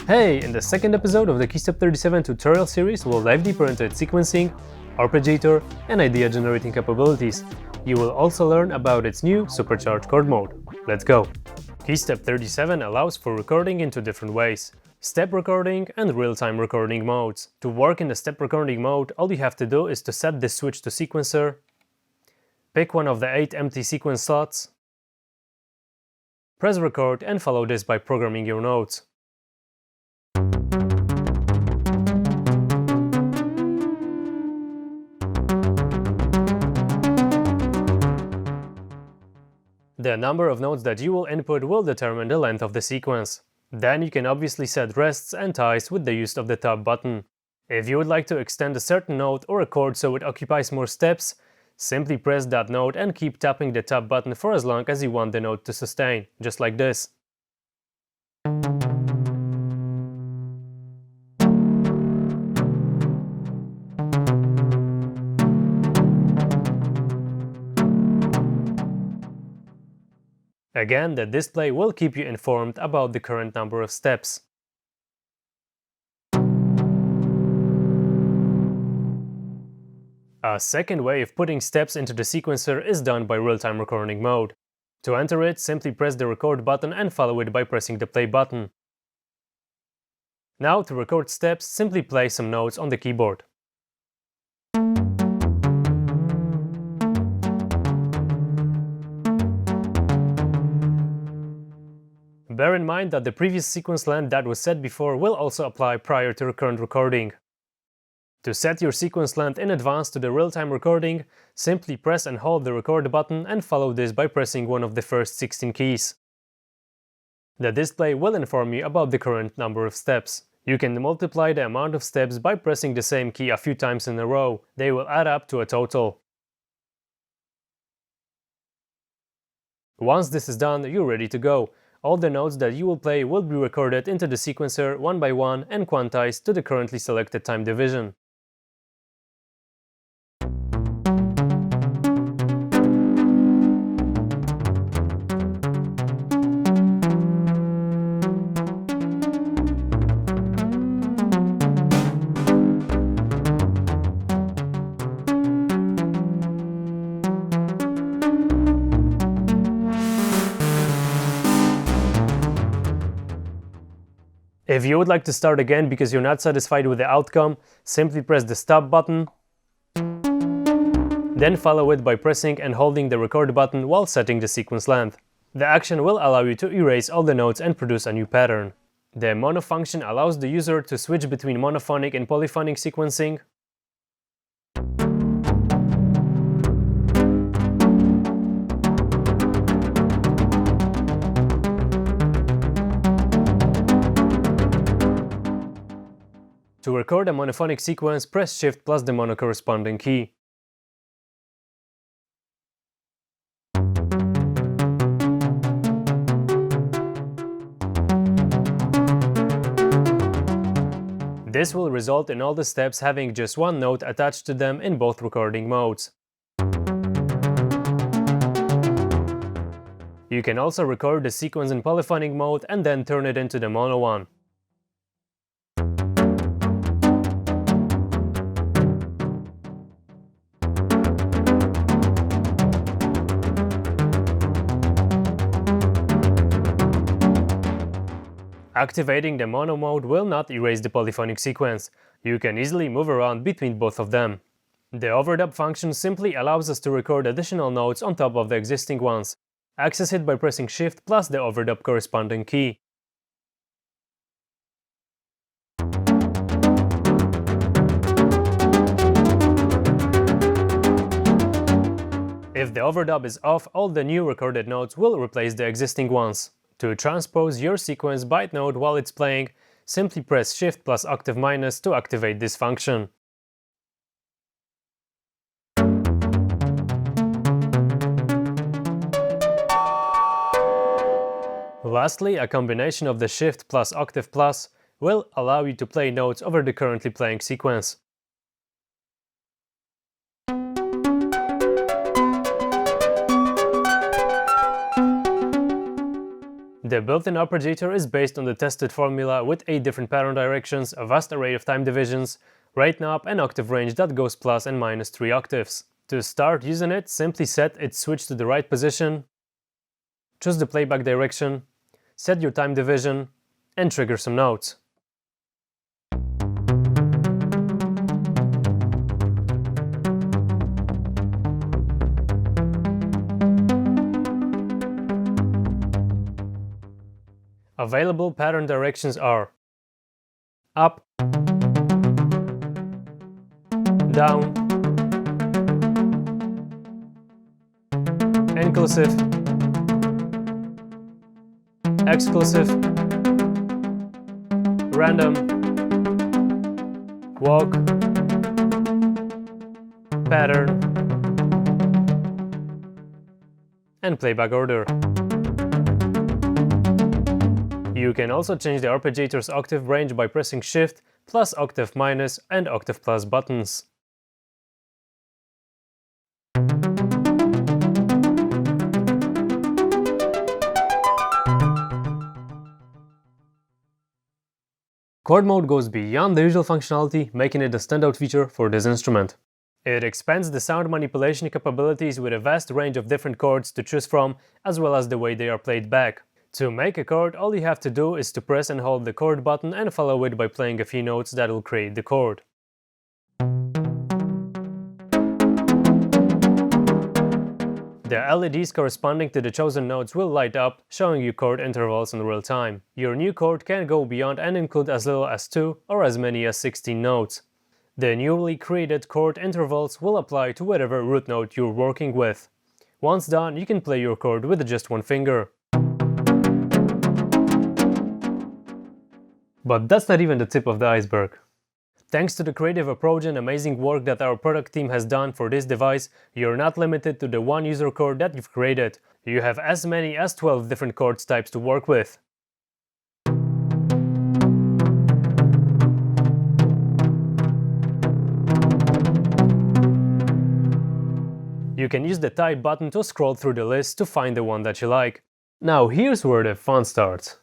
Hey! In the second episode of the KeyStep 37 tutorial series, we'll dive deeper into its sequencing, Arpeggiator, and idea generating capabilities. You will also learn about its new supercharged chord mode. Let's go! KeyStep 37 allows for recording in two different ways: step recording and real-time recording modes. To work in the step recording mode, all you have to do is to set this switch to sequencer, pick one of the 8 empty sequence slots, press record, and follow this by programming your notes. The number of notes that you will input will determine the length of the sequence. Then you can obviously set rests and ties with the use of the top button. If you would like to extend a certain note or a chord so it occupies more steps, simply press that note and keep tapping the top button for as long as you want the note to sustain, just like this. Again, the display will keep you informed about the current number of steps. A second way of putting steps into the sequencer is done by real-time recording mode. To enter it, simply press the record button and follow it by pressing the play button. Now, to record steps, simply play some notes on the keyboard. Bear in mind that the previous sequence length that was set before will also apply prior to current recording. To set your sequence length in advance to the real-time recording, simply press and hold the record button and follow this by pressing one of the first 16 keys. The display will inform you about the current number of steps. You can multiply the amount of steps by pressing the same key a few times in a row. They will add up to a total. Once this is done, you're ready to go. All the notes that you will play will be recorded into the sequencer one by one and quantized to the currently selected time division. If you would like to start again because you're not satisfied with the outcome, simply press the stop button, then follow it by pressing and holding the record button while setting the sequence length. The action will allow you to erase all the notes and produce a new pattern. The mono function allows the user to switch between monophonic and polyphonic sequencing. To record a monophonic sequence, press Shift plus the mono corresponding key. This will result in all the steps having just one note attached to them in both recording modes. You can also record the sequence in polyphonic mode and then turn it into the mono one. Activating the mono mode will not erase the polyphonic sequence. You can easily move around between both of them. The overdub function simply allows us to record additional notes on top of the existing ones. Access it by pressing Shift plus the overdub corresponding key. If the overdub is off, all the new recorded notes will replace the existing ones. To transpose your sequence byte note while it's playing, simply press Shift plus octave minus to activate this function. Lastly, a combination of the Shift plus octave plus will allow you to play notes over the currently playing sequence. The built-in Arpeggiator is based on the tested formula with 8 different pattern directions, a vast array of time divisions, rate knob and octave range that goes plus and minus 3 octaves. To start using it, simply set its switch to the right position, choose the playback direction, set your time division, and trigger some notes. Available pattern directions are up, down, inclusive, exclusive, random, walk, pattern, and playback order. You can also change the Arpeggiator's octave range by pressing Shift plus octave minus and octave plus buttons. Chord Mode goes beyond the usual functionality, making it a standout feature for this instrument. It expands the sound manipulation capabilities with a vast range of different chords to choose from, as well as the way they are played back. To make a chord, all you have to do is to press and hold the chord button and follow it by playing a few notes that will create the chord. The LEDs corresponding to the chosen notes will light up, showing you chord intervals in real time. Your new chord can go beyond and include as little as 2 or as many as 16 notes. The newly created chord intervals will apply to whatever root note you're working with. Once done, you can play your chord with just one finger. But that's not even the tip of the iceberg. Thanks to the creative approach and amazing work that our product team has done for this device, you're not limited to the one user chord that you've created. You have as many as 12 different chords types to work with. You can use the type button to scroll through the list to find the one that you like. Now here's where the fun starts.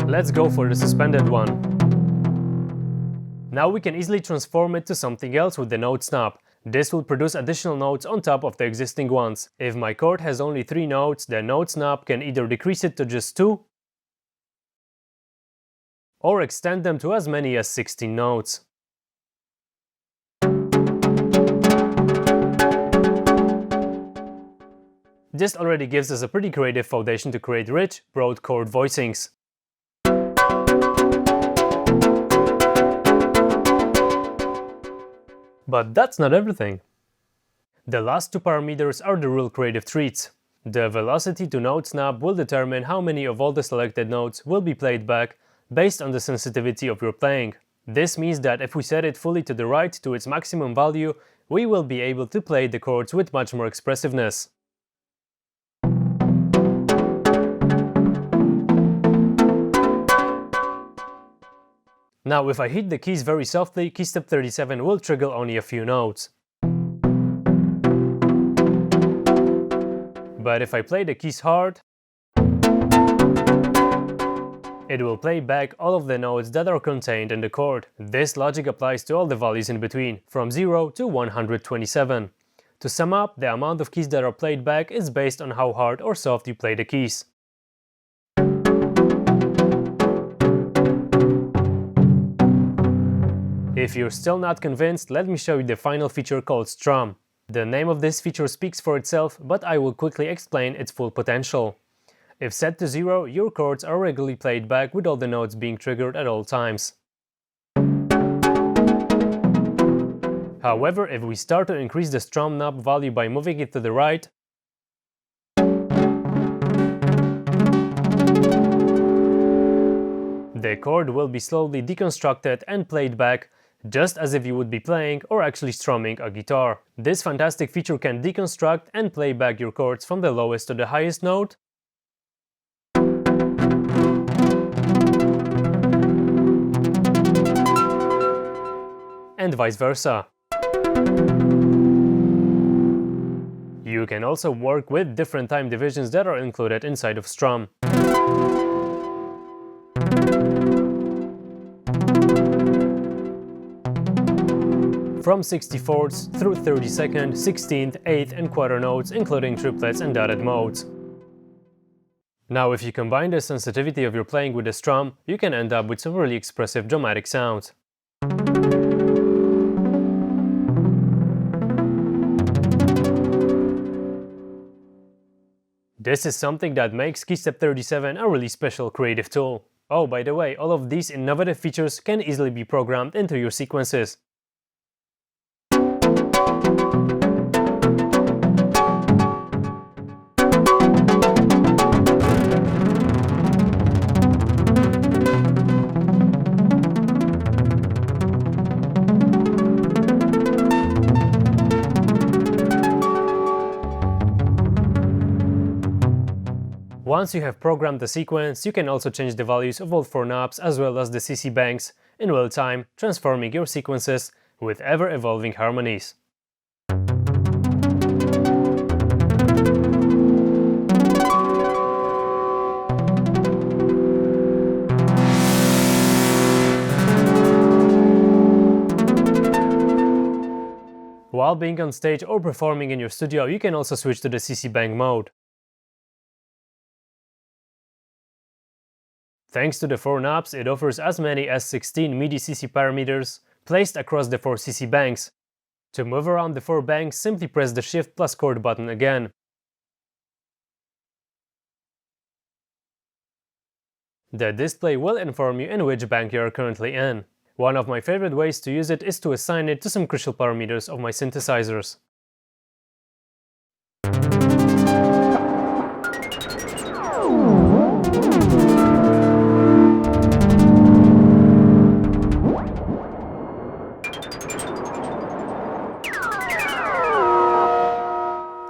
Let's go for the suspended one. Now we can easily transform it to something else with the notes knob. This will produce additional notes on top of the existing ones. If my chord has only 3 notes, the notes knob can either decrease it to just 2 or extend them to as many as 16 notes. This already gives us a pretty creative foundation to create rich, broad chord voicings. But that's not everything. The last 2 parameters are the real creative treats. The velocity to notes knob will determine how many of all the selected notes will be played back based on the sensitivity of your playing. This means that if we set it fully to the right to its maximum value, we will be able to play the chords with much more expressiveness. Now if I hit the keys very softly, KeyStep 37 will trigger only a few notes. But if I play the keys hard, it will play back all of the notes that are contained in the chord. This logic applies to all the values in between, from 0 to 127. To sum up, the amount of keys that are played back is based on how hard or soft you play the keys. If you're still not convinced, let me show you the final feature called Strum. The name of this feature speaks for itself, but I will quickly explain its full potential. If set to 0, your chords are regularly played back with all the notes being triggered at all times. However, if we start to increase the strum knob value by moving it to the right, the chord will be slowly deconstructed and played back, just as if you would be playing or actually strumming a guitar. This fantastic feature can deconstruct and play back your chords from the lowest to the highest note, and vice versa. You can also work with different time divisions that are included inside of Strum. from 64th through 32nd, 16th, 8th and quarter notes, including triplets and dotted modes. Now if you combine the sensitivity of your playing with the strum, you can end up with some really expressive dramatic sounds. This is something that makes KeyStep 37 a really special creative tool. Oh, by the way, all of these innovative features can easily be programmed into your sequences. Once you have programmed the sequence, you can also change the values of all 4 knobs as well as the CC banks in real time, transforming your sequences with ever-evolving harmonies. While being on stage or performing in your studio, you can also switch to the CC bank mode. Thanks to the 4 knobs, it offers as many as 16 MIDI CC parameters placed across the 4 CC banks. To move around the 4 banks, simply press the Shift plus Chord button again. The display will inform you in which bank you are currently in. One of my favorite ways to use it is to assign it to some crucial parameters of my synthesizers.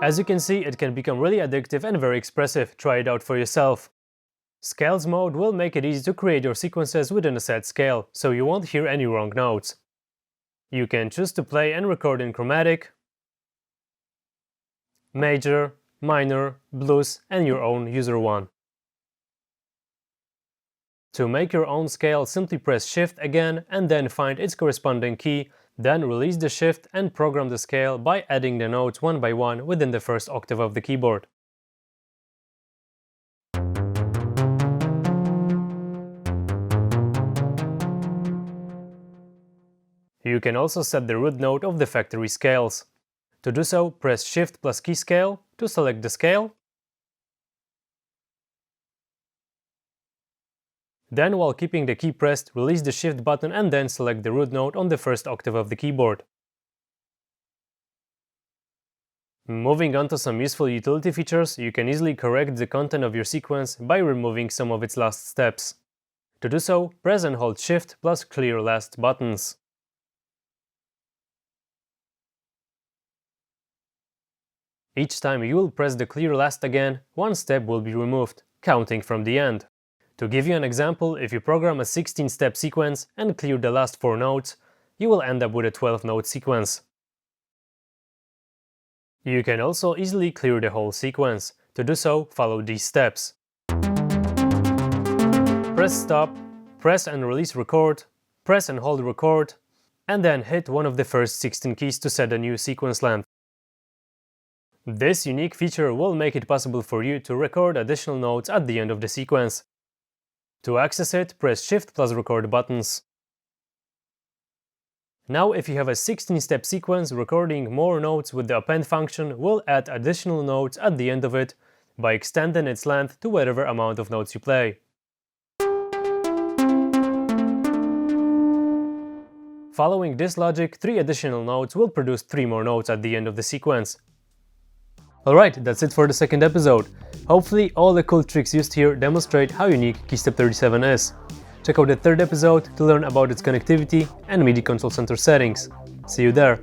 As you can see, it can become really addictive and very expressive. Try it out for yourself. Scales mode will make it easy to create your sequences within a set scale, so you won't hear any wrong notes. You can choose to play and record in chromatic, major, minor, blues, and your own user one. To make your own scale, simply press Shift again and then find its corresponding key. Then release the Shift and program the scale by adding the notes one by one within the first octave of the keyboard. You can also set the root note of the factory scales. To do so, press Shift plus key scale to select the scale. Then, while keeping the key pressed, release the Shift button and then select the root note on the first octave of the keyboard. Moving on to some useful utility features, you can easily correct the content of your sequence by removing some of its last steps. To do so, press and hold Shift plus Clear Last buttons. Each time you will press the Clear Last again, one step will be removed, counting from the end. To give you an example, if you program a 16-step sequence and clear the last 4 notes, you will end up with a 12-note sequence. You can also easily clear the whole sequence. To do so, follow these steps. Press Stop, press and release Record, press and hold Record, and then hit one of the first 16 keys to set a new sequence length. This unique feature will make it possible for you to record additional notes at the end of the sequence. To access it, press Shift plus Record buttons. Now, if you have a 16-step sequence, recording more notes with the append function will add additional notes at the end of it by extending its length to whatever amount of notes you play. Following this logic, 3 additional notes will produce 3 more notes at the end of the sequence. Alright, that's it for the second episode. Hopefully all the cool tricks used here demonstrate how unique KeyStep 37 is. Check out the third episode to learn about its connectivity and MIDI control center settings. See you there!